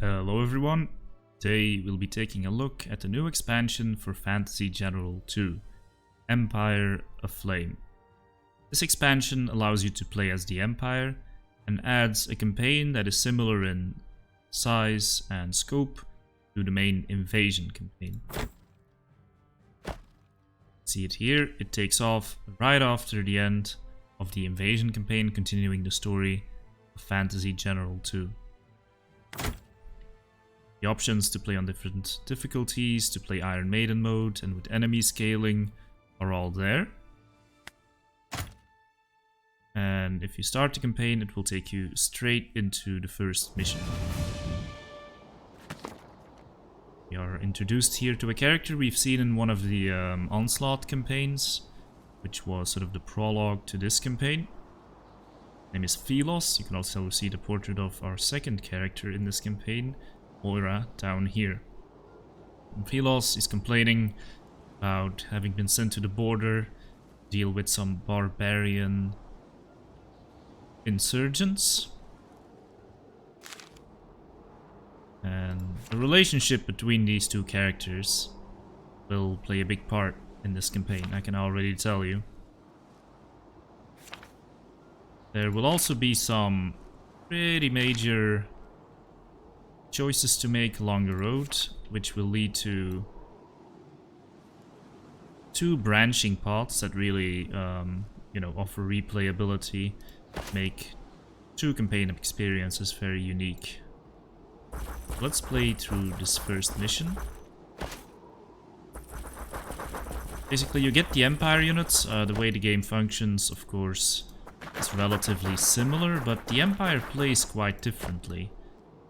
Hello everyone, today we'll be taking a look at the new expansion for Fantasy General 2, Empire Aflame. This expansion allows you to play as the Empire and adds a campaign that is similar in size and scope to the main Invasion campaign. See it here, it takes off right after the end of the Invasion campaign, continuing the story of Fantasy General 2. The options to play on different difficulties, to play Iron Maiden mode and with enemy scaling are all there. And if you start the campaign, it will take you straight into the first mission. We are introduced here to a character we've seen in one of the Onslaught campaigns, which was sort of the prologue to this campaign. His name is Philos. You can also see the portrait of our second character in this campaign, Moira, down here. And Philos is complaining about having been sent to the border to deal with some barbarian insurgents. And the relationship between these two characters will play a big part in this campaign, I can already tell you. There will also be some pretty major choices to make along the road, which will lead to two branching paths that really, offer replayability, make two campaign experiences very unique. Let's play through this first mission. Basically, you get the Empire units. The way the game functions, of course, is relatively similar, but the Empire plays quite differently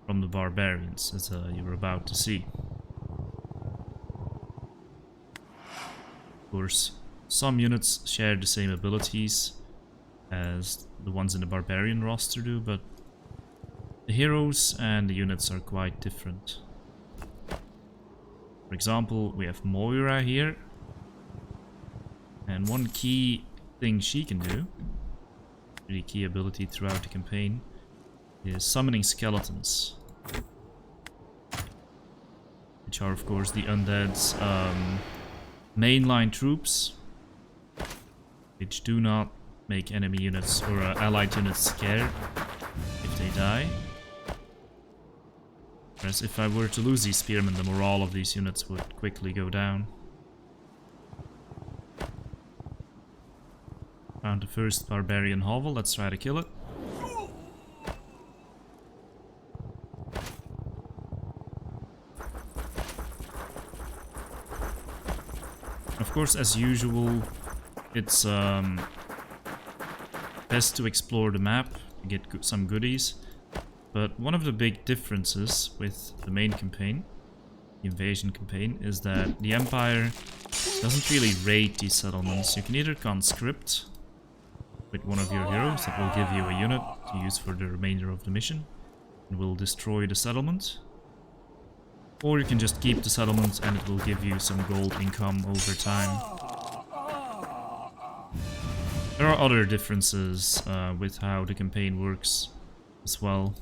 from the Barbarians, as you're about to see. Of course, some units share the same abilities as the ones in the Barbarian roster do, but the heroes and the units are quite different. For example, we have Moira here, and one key thing she can do, really key ability throughout the campaign, is summoning skeletons, which are of course the Undead's mainline troops, which do not make enemy units or allied units scared if they die. Whereas if I were to lose these spearmen, the morale of these units would quickly go down. Found the first barbarian hovel, let's try to kill it. Of course, as usual, it's best to explore the map and get some goodies. But one of the big differences with the main campaign, the Invasion campaign, is that the Empire doesn't really raid these settlements. You can either conscript with one of your heroes that will give you a unit to use for the remainder of the mission and will destroy the settlement. Or you can just keep the settlement and it will give you some gold income over time. There are other differences with how the campaign works as well.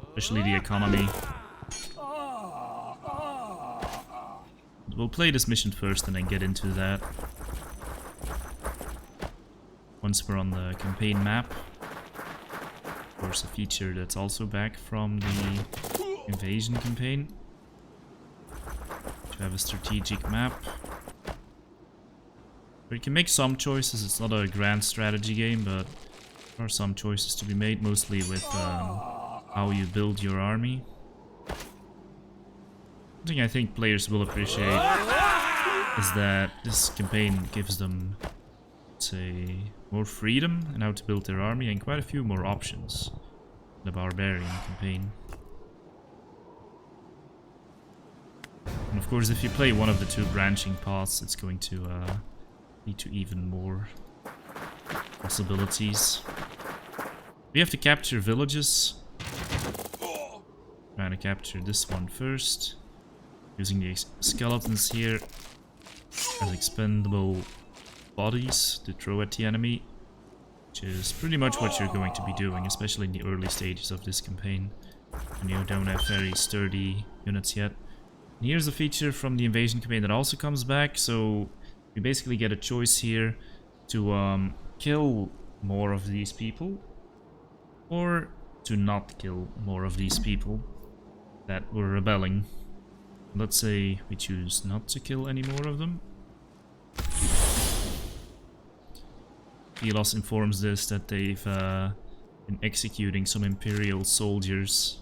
Especially the economy. We'll play this mission first and then get into that once we're on the campaign map. Of course, a feature that's also back from the Invasion campaign. To have a strategic map. But you can make some choices. It's not a grand strategy game, but there are some choices to be made, mostly with how you build your army. Something I think players will appreciate is that this campaign gives them, say, more freedom in how to build their army and quite a few more options than the Barbarian campaign. And of course, if you play one of the two branching paths, it's going to lead to even more possibilities. We have to capture villages. Trying to capture this one first, using the skeletons here as expendable bodies to throw at the enemy. which is pretty much what you're going to be doing, especially in the early stages of this campaign, when you don't have very sturdy units yet. And here's a feature from the Invasion campaign that also comes back, so you basically get a choice here to kill more of these people, or to not kill more of these people that were rebelling. Let's say we choose not to kill any more of them. Elos informs us that they've been executing some Imperial soldiers.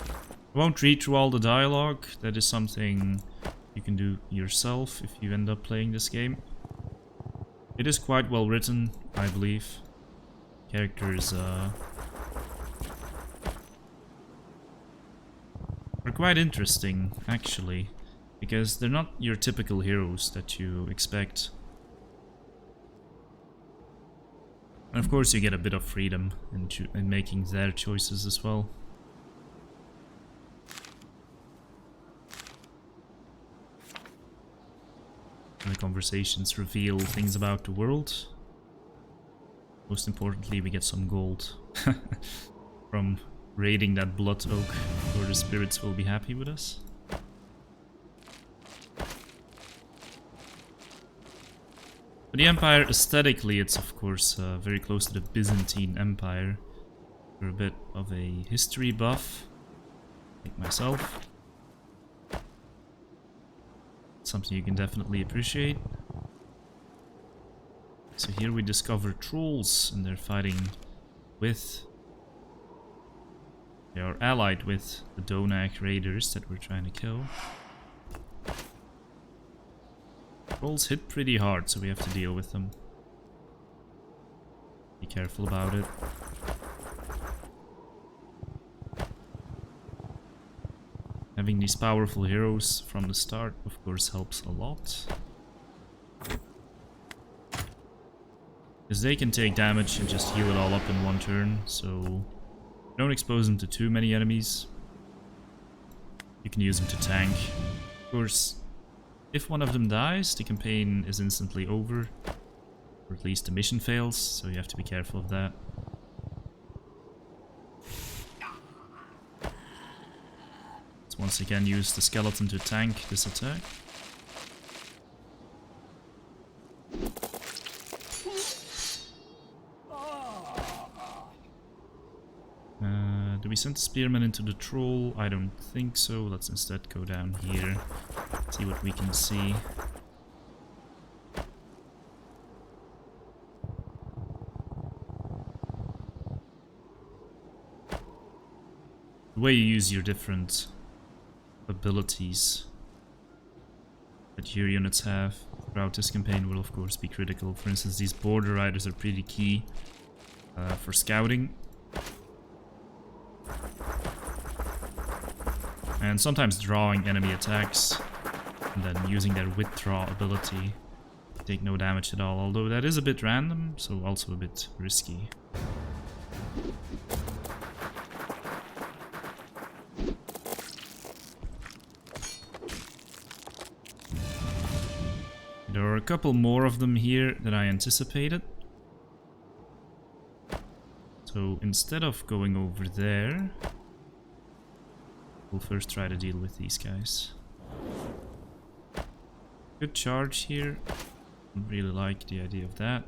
I won't read through all the dialogue. That is something you can do yourself if you end up playing this game. It is quite well written, I believe. Characters are quite interesting, actually, because they're not your typical heroes that you expect. And of course you get a bit of freedom in making their choices as well. And the conversations reveal things about the world. Most importantly, we get some gold from raiding that blood oak, or the spirits will be happy with us. But the Empire, aesthetically, it's of course very close to the Byzantine Empire. You're a bit of a history buff, like myself. Something you can definitely appreciate. So here we discover trolls, and they're fighting with... They are allied with the Donak raiders that we're trying to kill. Trolls hit pretty hard, so we have to deal with them. Be careful about it. Having these powerful heroes from the start, of course, helps a lot. Because they can take damage and just heal it all up in one turn, so don't expose them to too many enemies. You can use them to tank. Of course, if one of them dies, the campaign is instantly over. Or at least the mission fails, so you have to be careful of that. Let's once again use the skeleton to tank this attack. Do we send the spearman into the troll? I don't think so. Let's instead go down here, see what we can see. The way you use your different abilities that your units have throughout this campaign will of course be critical. For instance, these border riders are pretty key for scouting. And sometimes drawing enemy attacks, and then using their withdraw ability to take no damage at all, although that is a bit random, so also a bit risky. There are a couple more of them here than I anticipated. So instead of going over there, we'll first try to deal with these guys. Good charge here. Don't really like the idea of that.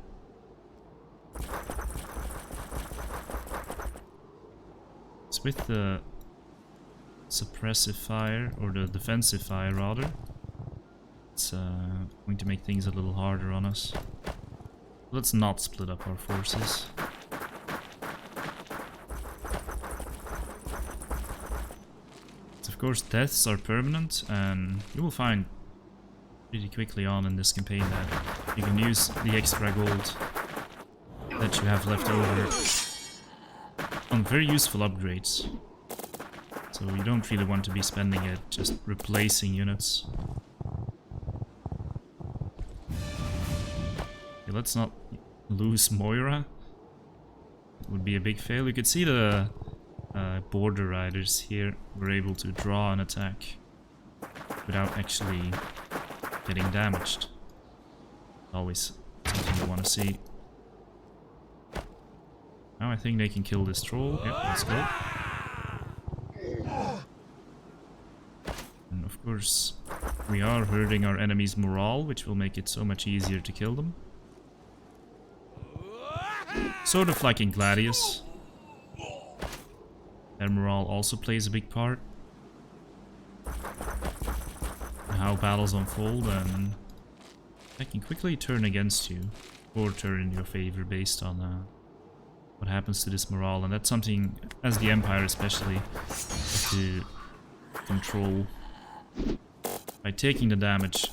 It's with the suppressive fire, or the defensive fire rather. It's going to make things a little harder on us. Let's not split up our forces. Of course, deaths are permanent, and you will find pretty quickly on in this campaign that you can use the extra gold that you have left over on very useful upgrades. So you don't really want to be spending it just replacing units. Okay, let's not lose Moira. It would be a big fail. You could see the border riders here were able to draw an attack without actually getting damaged. Always something I want to see. Now I think they can kill this troll. Yep, let's go. And of course, we are hurting our enemy's morale, which will make it so much easier to kill them. Sort of like in Gladius. Their morale also plays a big part. How battles unfold, and they can quickly turn against you or turn in your favor based on what happens to this morale, and that's something, as the Empire especially, have to control by taking the damage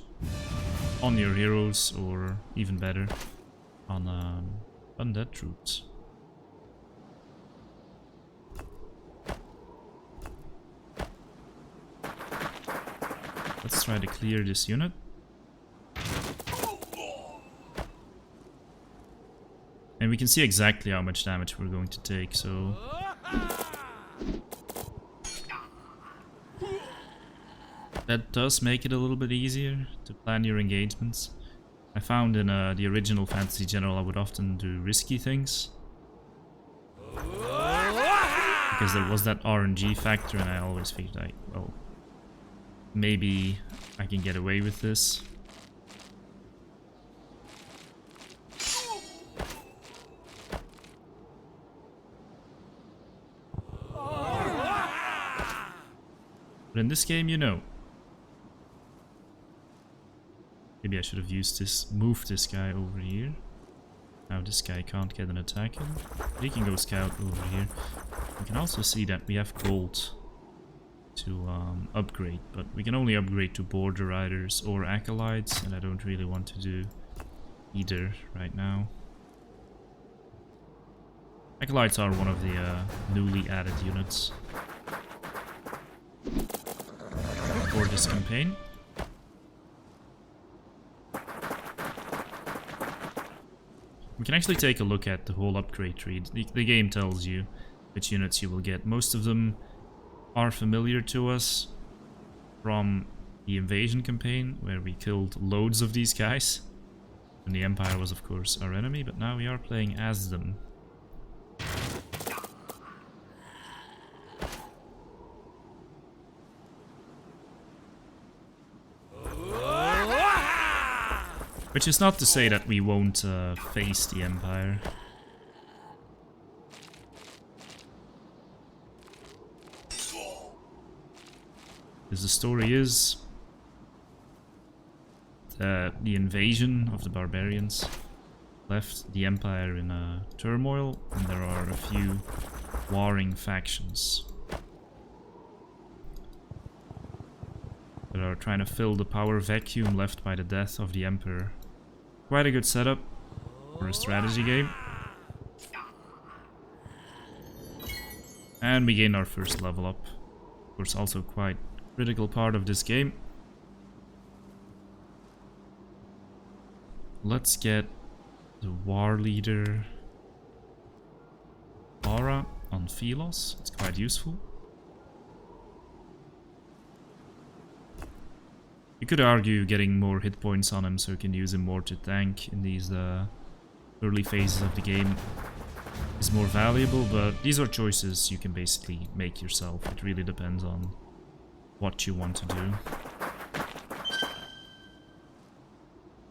on your heroes, or even better, on undead troops. Let's try to clear this unit. And we can see exactly how much damage we're going to take, so... that does make it a little bit easier to plan your engagements. I found in the original Fantasy General I would often do risky things. Because there was that RNG factor, and I always felt like, well, maybe I can get away with this. But in this game, you know. Maybe I should have used this, moved this guy over here. Now this guy can't get an attack in. He can go scout over here. We can also see that we have gold to upgrade, but we can only upgrade to border riders or acolytes, and I don't really want to do either right now. Acolytes are one of the newly added units for this campaign. We can actually take a look at the whole upgrade tree. The game tells you which units you will get. Most of them are familiar to us from the invasion campaign, where we killed loads of these guys. And the Empire was, of course, our enemy, but now we are playing as them. Which is not to say that we won't face the Empire. Because the story is that the invasion of the barbarians left the Empire in turmoil, and there are a few warring factions that are trying to fill the power vacuum left by the death of the Emperor. Quite a good setup for a strategy game. And we gain our first level up. Of course, also quite critical part of this game. Let's get the war leader aura on Philos. It's quite useful. You could argue getting more hit points on him so you can use him more to tank in these early phases of the game is more valuable, but these are choices you can basically make yourself. It really depends on what you want to do.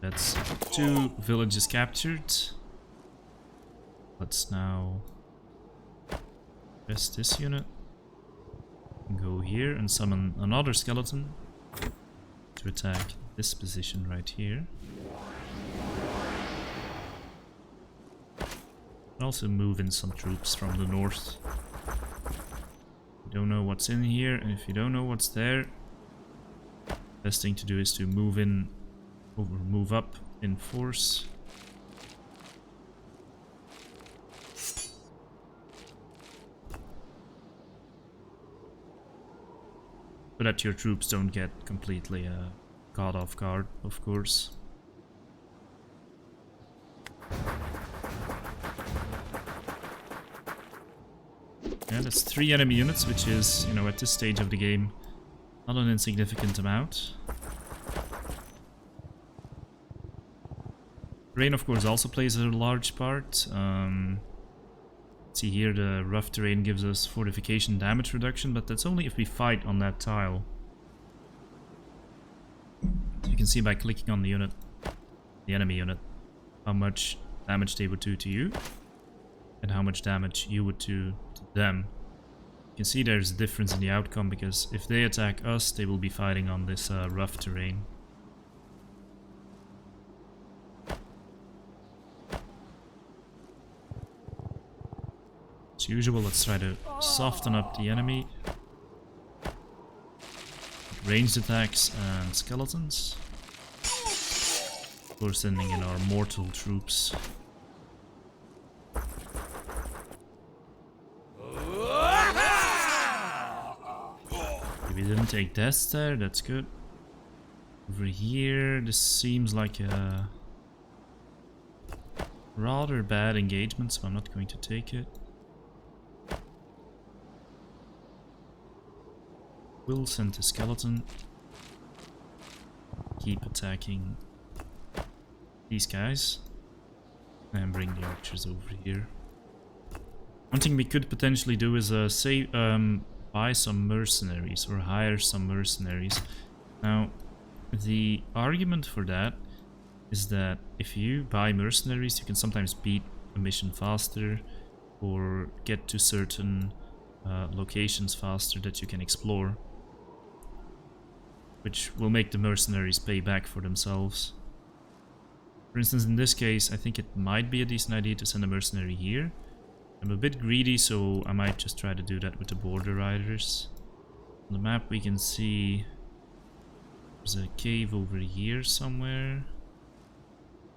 That's 2 villages captured. Let's now rest this unit. Go here and summon another skeleton to attack this position right here. And also move in some troops from the north. You don't know what's in here, and if you don't know what's there, best thing to do is to move in or move up in force. So that your troops don't get completely caught off guard, of course. And that's 3 enemy units, which is, you know, at this stage of the game, not an insignificant amount. Terrain, of course, also plays a large part. See here, the rough terrain gives us fortification damage reduction, but that's only if we fight on that tile. So you can see by clicking on the unit, the enemy unit, how much damage they would do to you, and how much damage you would do to them. You can see there's a difference in the outcome, because if they attack us, they will be fighting on this rough terrain. As usual, let's try to soften up the enemy. Ranged attacks and skeletons. We're sending in our mortal troops. We didn't take deaths there, that's good. Over here, this seems like a rather bad engagement, so I'm not going to take it. We'll send a skeleton. Keep attacking these guys. And bring the archers over here. One thing we could potentially do is buy some mercenaries or hire some mercenaries. Now, the argument for that is that if you buy mercenaries, you can sometimes beat a mission faster or get to certain locations faster that you can explore, which will make the mercenaries pay back for themselves. For instance, in this case, I think it might be a decent idea to send a mercenary here. I'm a bit greedy, so I might just try to do that with the border riders. On the map we can see there's a cave over here somewhere.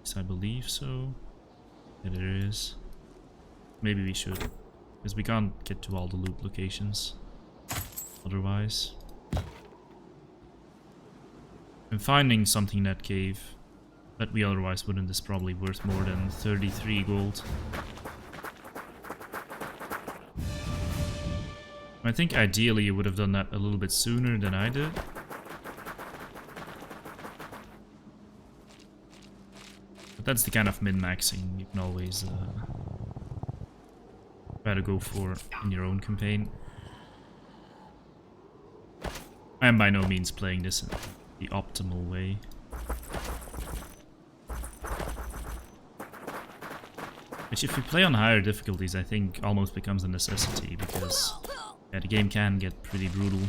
Yes, I believe so. Yeah, there is. Maybe we should, because we can't get to all the loot locations otherwise. And finding something in that cave that we otherwise wouldn't is probably worth more than 33 gold. I think ideally you would have done that a little bit sooner than I did. But that's the kind of min-maxing you can always try to go for in your own campaign. I am by no means playing this in the optimal way. Which, if you play on higher difficulties, I think almost becomes a necessity, because yeah, the game can get pretty brutal.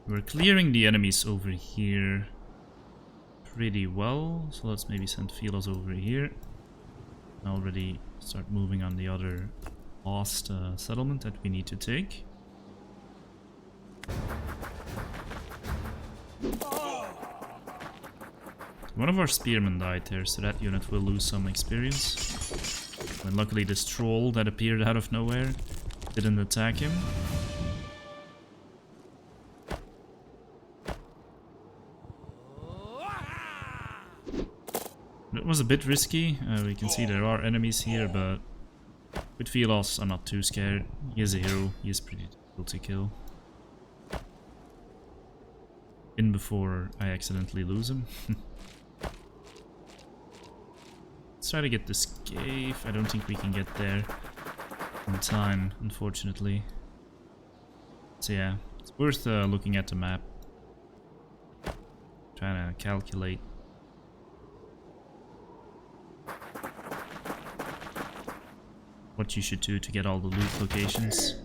We're clearing the enemies over here pretty well, so let's maybe send Philos over here. Already start moving on the other lost settlement that we need to take. One of our spearmen died there, so that unit will lose some experience. And luckily this troll that appeared out of nowhere didn't attack him. It was a bit risky. We can see there are enemies here, but with Philos I'm not too scared. He is a hero, he is pretty difficult to kill. In before I accidentally lose him. Let's try to get this cave. I don't think we can get there in time, unfortunately. So yeah, it's worth looking at the map. Trying to calculate what you should do to get all the loot locations.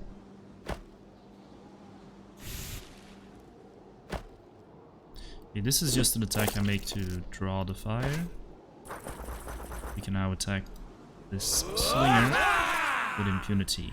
Okay, this is just an attack I make to draw the fire. We can now attack this slinger with impunity.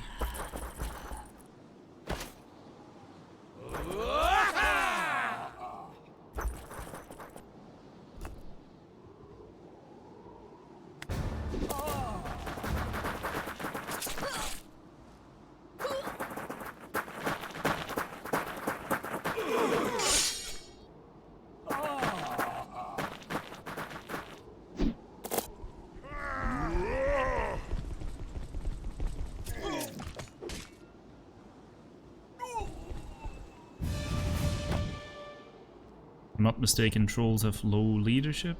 I'm not mistaken, trolls have low leadership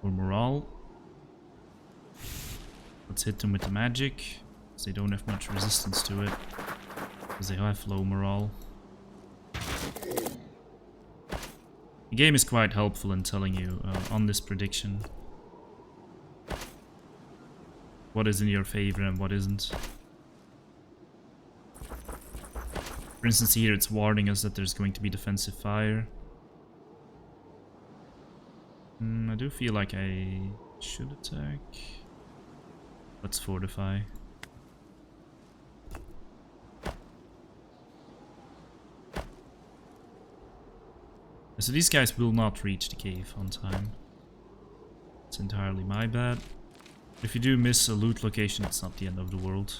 or morale. Let's hit them with the magic, because they don't have much resistance to it, because they have low morale. The game is quite helpful in telling you on this prediction what is in your favor and what isn't. For instance, here it's warning us that there's going to be defensive fire. I do feel like I should attack. Let's fortify. So these guys will not reach the cave on time. It's entirely my bad. If you do miss a loot location, it's not the end of the world.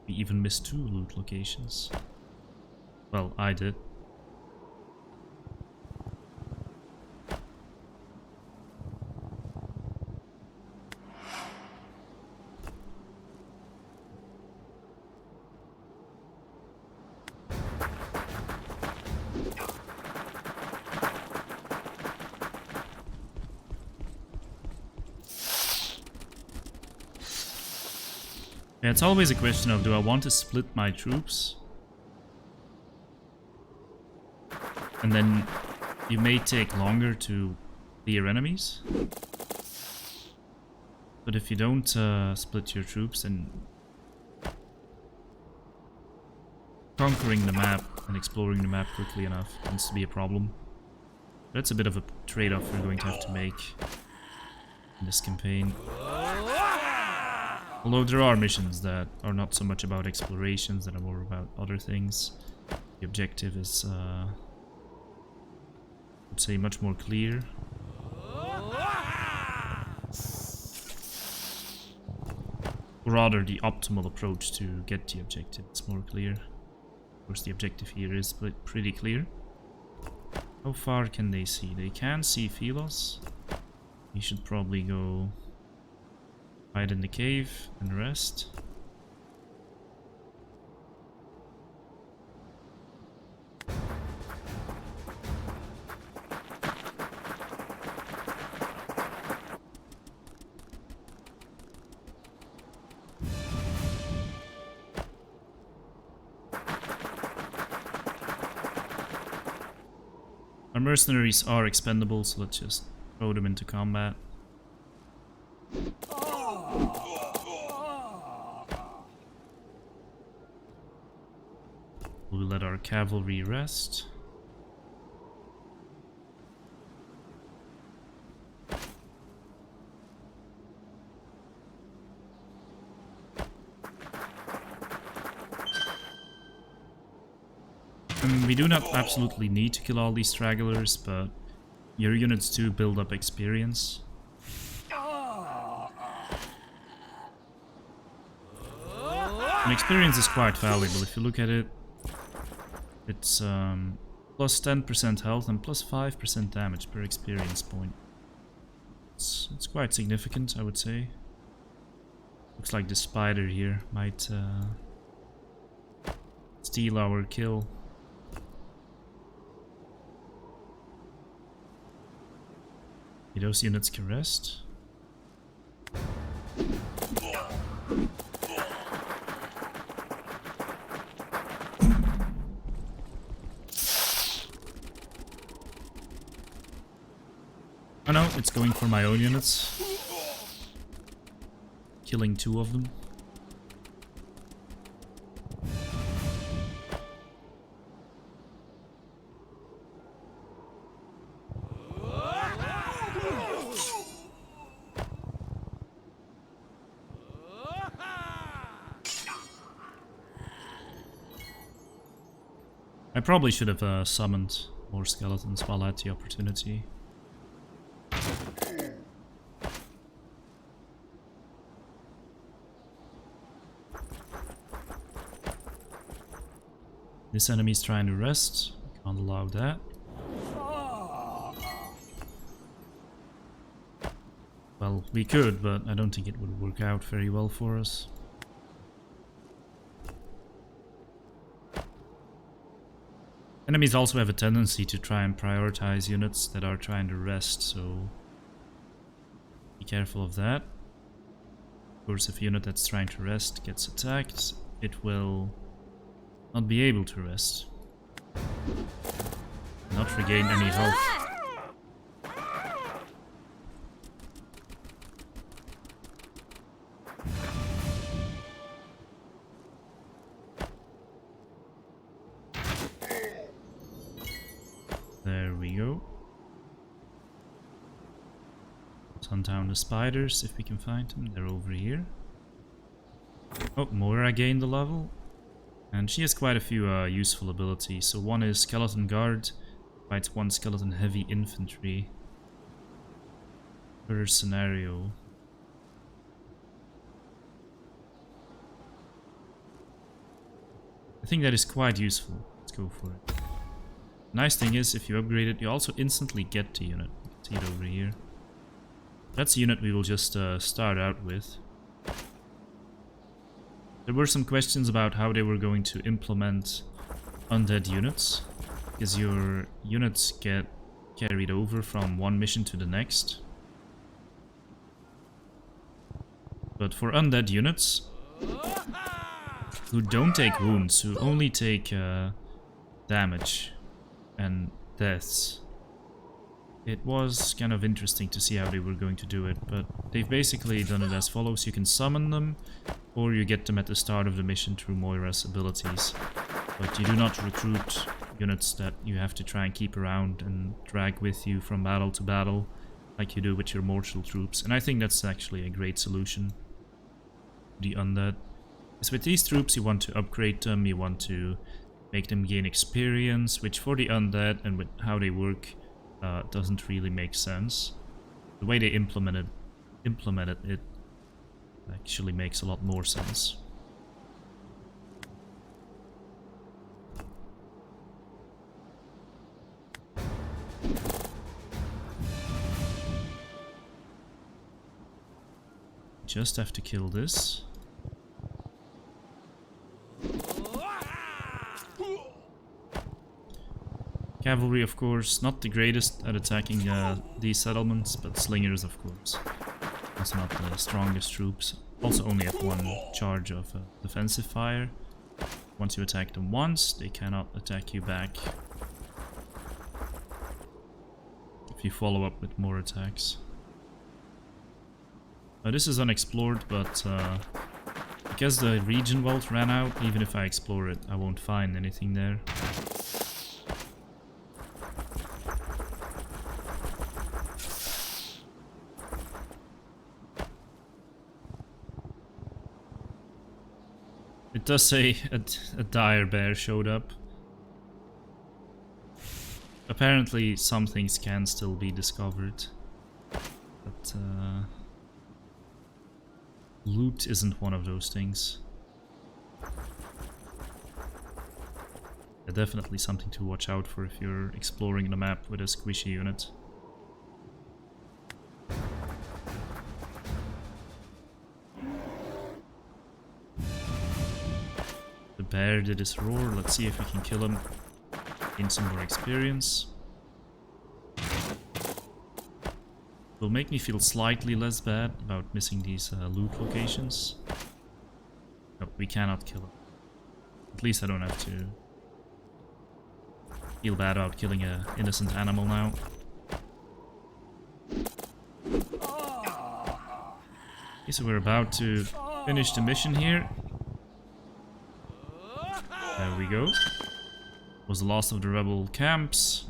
We even missed 2 loot locations. Well, I did. Yeah, it's always a question of, do I want to split my troops? And then you may take longer to clear enemies. But if you don't split your troops, then conquering the map and exploring the map quickly enough tends to be a problem. That's a bit of a trade-off we're going to have to make in this campaign. Although there are missions that are not so much about explorations, that are more about other things. The objective is, I would say, much more clear. Or rather, the optimal approach to get the objective is more clear. Of course, the objective here is pretty clear. How far can they see? They can see Philos. You should probably go hide in the cave and rest. Our mercenaries are expendable, so let's just throw them into combat. We'll let our cavalry rest. We do not absolutely need to kill all these stragglers, but your units do build up experience. And experience is quite valuable. If you look at it, it's plus 10% health and plus 5% damage per experience point. It's quite significant, I would say. Looks like the spider here might steal our kill. Those units can rest. Oh no, it's going for my own units. Killing 2 of them. I probably should have summoned more skeletons while I had the opportunity. This enemy's trying to rest. Can't allow that. Well, we could, but I don't think it would work out very well for us. Enemies also have a tendency to try and prioritize units that are trying to rest, so be careful of that. Of course, if a unit that's trying to rest gets attacked, it will not be able to rest. Not regain any health. There we go. Let's hunt down the spiders if we can find them. They're over here. Oh, Moira gained a level. And she has quite a few useful abilities. So one is Skeleton Guard, fights one Skeleton Heavy Infantry per scenario. I think that is quite useful. Let's go for it. Nice thing is, if you upgrade it, you also instantly get the unit. You can see it over here. That's a unit we will just start out with. There were some questions about how they were going to implement undead units, because your units get carried over from one mission to the next. But for undead units, who don't take wounds, who only take damage and deaths, it was kind of interesting to see how they were going to do it, but they've basically done it as follows. You can summon them, or you get them at the start of the mission through Moira's abilities. But you do not recruit units that you have to try and keep around and drag with you from battle to battle, like you do with your mortal troops. And I think that's actually a great solution. The undead. Because with these troops you want to upgrade them, you want to make them gain experience, which for the undead and with how they work doesn't really make sense. The way they implemented it actually makes a lot more sense. Just have to kill this. Cavalry, of course, not the greatest at attacking these settlements, but slingers, of course. Also not the strongest troops. Also only have one charge of defensive fire. Once you attack them once, they cannot attack you back. If you follow up with more attacks. Now this is unexplored, but because the region vault ran out, even if I explore it, I won't find anything there. It does say a dire bear showed up. Apparently some things can still be discovered, but loot isn't one of those things. Definitely something to watch out for if you're exploring the map with a squishy unit. The bear did his roar. Let's see if we can kill him. Gain some more experience. Will make me feel slightly less bad about missing these loot locations. No, we cannot kill him. At least I don't have to feel bad about killing an innocent animal now. Okay, so we're about to finish the mission here. There we go. Was the last of the rebel camps.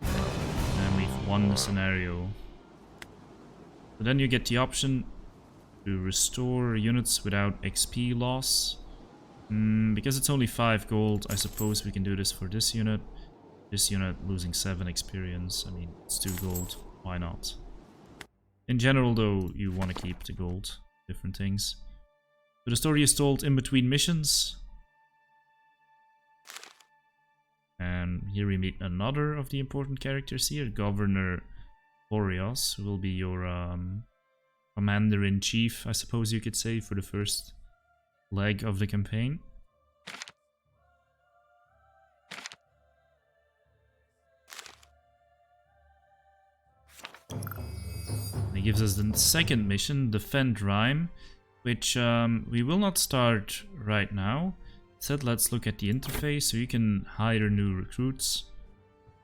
And we've won the scenario. So then you get the option to restore units without XP loss. Because it's only 5 gold, I suppose we can do this for this unit. This unit losing 7 experience. I mean, it's 2 gold. Why not? In general, though, you want to keep the gold. Different things. So the story is told in between missions. And here we meet another of the important characters here, Governor Boreas, who will be your commander-in-chief, I suppose you could say, for the first leg of the campaign. It gives us the second mission, Defend Rhyme, which we will not start right now. Instead, let's look at the interface. So you can hire new recruits.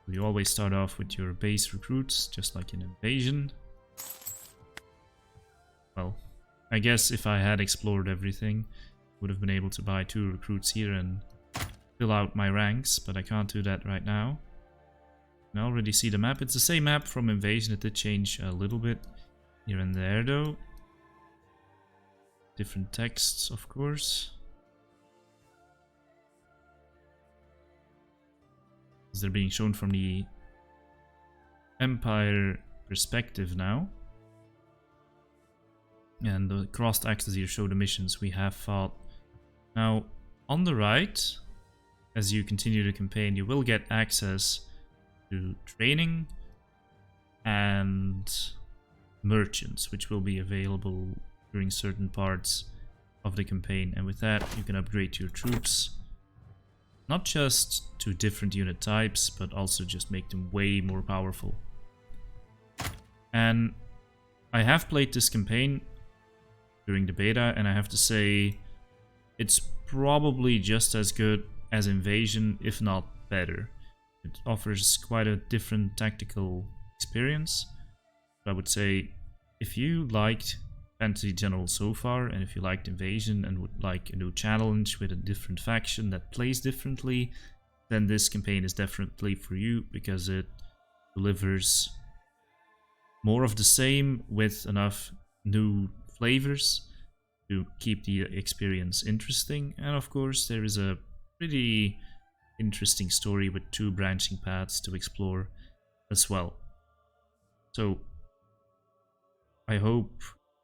You always start off with your base recruits, just like in Invasion. Well, I guess if I had explored everything, would have been able to buy 2 recruits here and fill out my ranks, but I can't do that right now. You can already see the map. It's the same map from Invasion. It did change a little bit here and there though. Different texts, of course. They're being shown from the Empire perspective now. And the crossed axes here show the missions we have fought. Now, on the right, as you continue the campaign, you will get access to training and merchants, which will be available during certain parts of the campaign. And with that, you can upgrade your troops, not just to different unit types, but also just make them way more powerful. And I have played this campaign during the beta, and I have to say it's probably just as good as Invasion, if not better. It offers quite a different tactical experience. But I would say if you liked Fantasy General so far, and if you liked Invasion and would like a new challenge with a different faction that plays differently, then this campaign is definitely for you, because it delivers more of the same with enough new flavors to keep the experience interesting. And of course, there is a pretty interesting story with 2 branching paths to explore as well. So I hope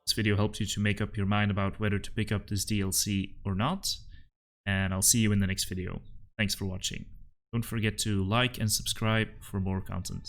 this video helped you to make up your mind about whether to pick up this DLC or not, and I'll see you in the next video. Thanks for watching. Don't forget to like and subscribe for more content.